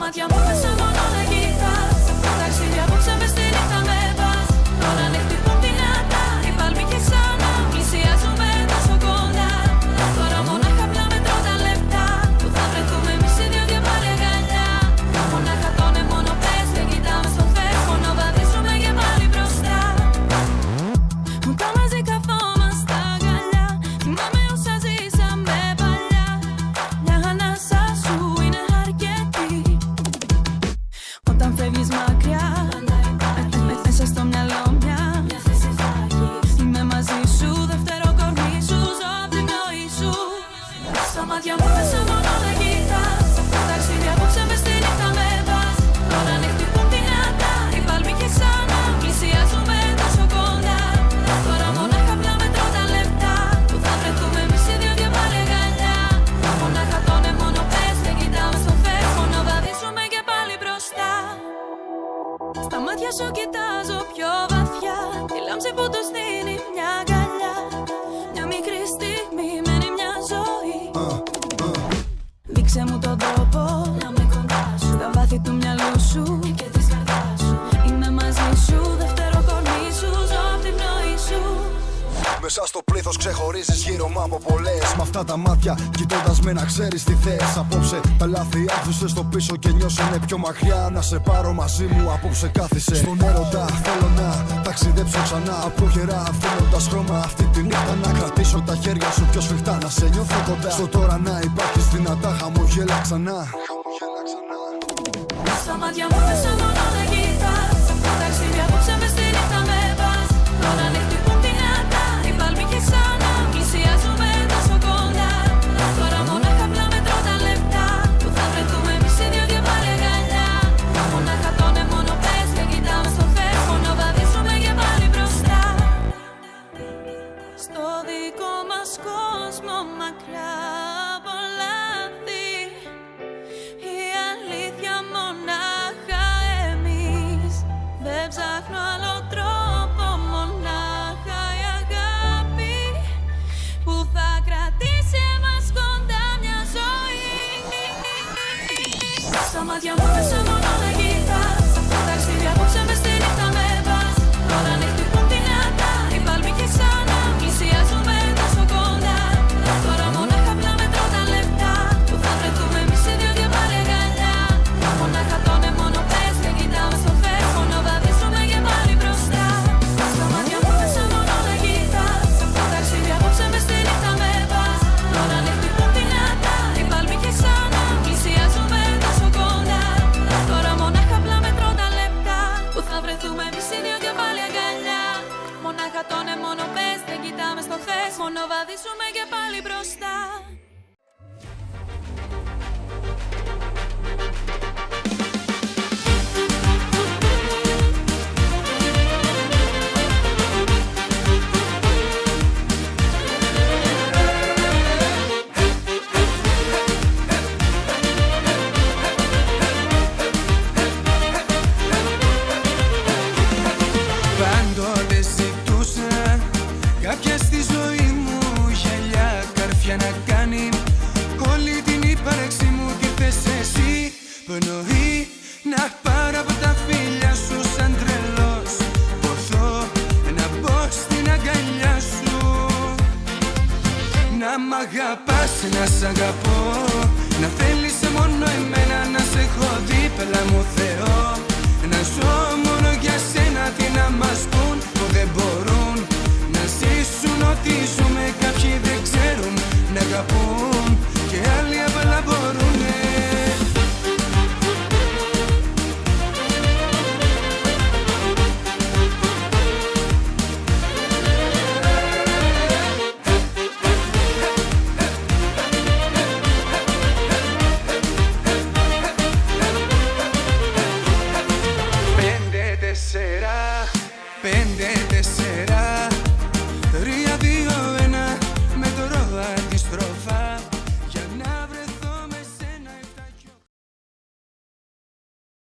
μάτια μου μέσα μόνο να κοιτάς. Ταξίδι απόψε μες στη νύχτα με πας. Τώρα ναι χτυπούν δυνατά οι παλμοί και ξανά πλησιάζουμε τόσο κοντά. Τώρα μονάχα πια μετρώ τα λεπτά που θα βρεθούμε εμείς οι δυο και πάλι αγκαλιά. Μονάχα το ναι μόνο πες, δεν κοιτάμε στο θες, μόνο βαδίζουμε και πάλι μπροστά. Όταν μαζί καθόμαστε αγκαλιά, θυμάμαι όσα ζήσαμε παλιά. Μια ανάσα σου είναι αρκετή. Όταν φεύγεις μακριά, μέσα στο μυαλό μια θέση θα έχεις. Είμαι μαζί σου, δεύτερο κορμί σου, ζω απ' την πνοή σου. Στα μάτια μου μέσα μόνο να κοιτάς. Ταξίδι απόψε μες στη νύχτα με πας. Τώρα ναι χτυπούν δυνατά οι παλμοί και ξανά πλησιάζουμε τόσο κοντά. Τώρα μονάχα πια μετρώ τα λεπτά που θα βρεθούμε εμείς οι δυο και πάλι αγκαλιά. Μονάχα το ναι μόνο πες, δεν κοιτάμε στο θες, μόνο βαδίζουμε και πάλι μπροστά. Στα μάτια σου κοιτάζω πιο βαθιά, τη λάμψη που τους δίνει μια αγκαλιά. Μια μικρή στιγμή μένει μια ζωή. Δείξε μου τον τρόπο να με κοντά σου, στα βάθη του μυαλού σου και της καρδιάς σου. Είμαι μαζί σου, δεύτερο κορμί σου, ζω απ' την πνοή σου. Μέσα στο πλήθος ξεχωρίζεις γύρω μου από πολλές. Μ' αυτά τα μάτια κοιτώντας με να ξέρεις τι θες. Απόψε τα λάθη άφησες στο πίσω και νιώσανε πιο μακριά. Να σε πάρω μαζί μου, απόψε κάθισε. Στον έρωτα θέλω να ταξιδέψω ξανά. Απόχερα αφήνοντας χρώμα αυτή τη νύχτα. Να κρατήσω τα χέρια σου πιο σφιχτά. Να σε νιώθω κοντά. Στο τώρα να υπάρχεις δυνατά, χαμογέλα ξανά. Στα μάτια μου μέσα μόνο να κοιτάς. Ταξίδι απόψε μες στη νύχτα με πας. Τώρα ναι χτυπούν δυνατά οι παλμοί και ξανά πλησιάζουμε τόσο κοντά. Τώρα μονάχα πια μετρώ τα λεπτά που θα βρεθούμε εμείς οι δυο και πάλι αγκαλιά. Μονάχα το ναι μόνο πες, δεν κοιτάμε στο θες, μόνο βαδίζουμε και πάλι μπροστά. Στο δικό μας κόσμο μακριά από λάθη, η αλήθεια μονάχα εμείς. Δεν ψάχνω άλλο τρόπο, μονάχα η αγάπη που θα κρατήσει εμάς κοντά μια ζωή. Στα μάτια μου μέσα μόνο να κοιτάς. Ταξίδι απόψε μες στη νύχτα με πας. Τώρα ναι χτυπούν δυνατά οι παλμοί και ξανά πλησιάζουμε τόσο κοντά. Τώρα μονάχα πια μετρώ τα λεπτά που θα βρεθούμε εμείς οι δυο και πάλι αγκαλιά. Μονάχα το ναι μόνο πες, δεν κοιτάμε στο θες, μόνο βαδίζουμε και πάλι μπροστά. Στα μάτια μου μέσα μόνο να κοιτάς. Ταξίδι απόψε μες στη νύχτα με πας. Τώρα ναι χτυπούν δυνατά οι παλμοί και ξανά πλησιάζουμε τόσο κοντά. Τώρα μονάχα πια μετρώ τα λεπτά που θα βρεθούμε εμείς οι δυο και πάλι αγκαλιά. Μονάχα το ναι μόνο πες, δεν κοιτάμε στο θες, μόνο βαδίζουμε και πάλι μπροστά. Πάντοτε ζητούσα κάποια στη ζωή μου γυαλιά, καρφιά να κάνει όλη την ύπαρξη μου. Τι θες εσύ, πνοή να πάρω από τα φίλια σου σαν τρελός. Ποθώ να μπω στην αγκαλιά σου. Να μ' αγαπάς, να σ' αγαπώ, να θέλεις μόνο εμένα, να σε έχω δίπλα μου Θεό. Να ζω μόνο για σένα, τι να μας πουν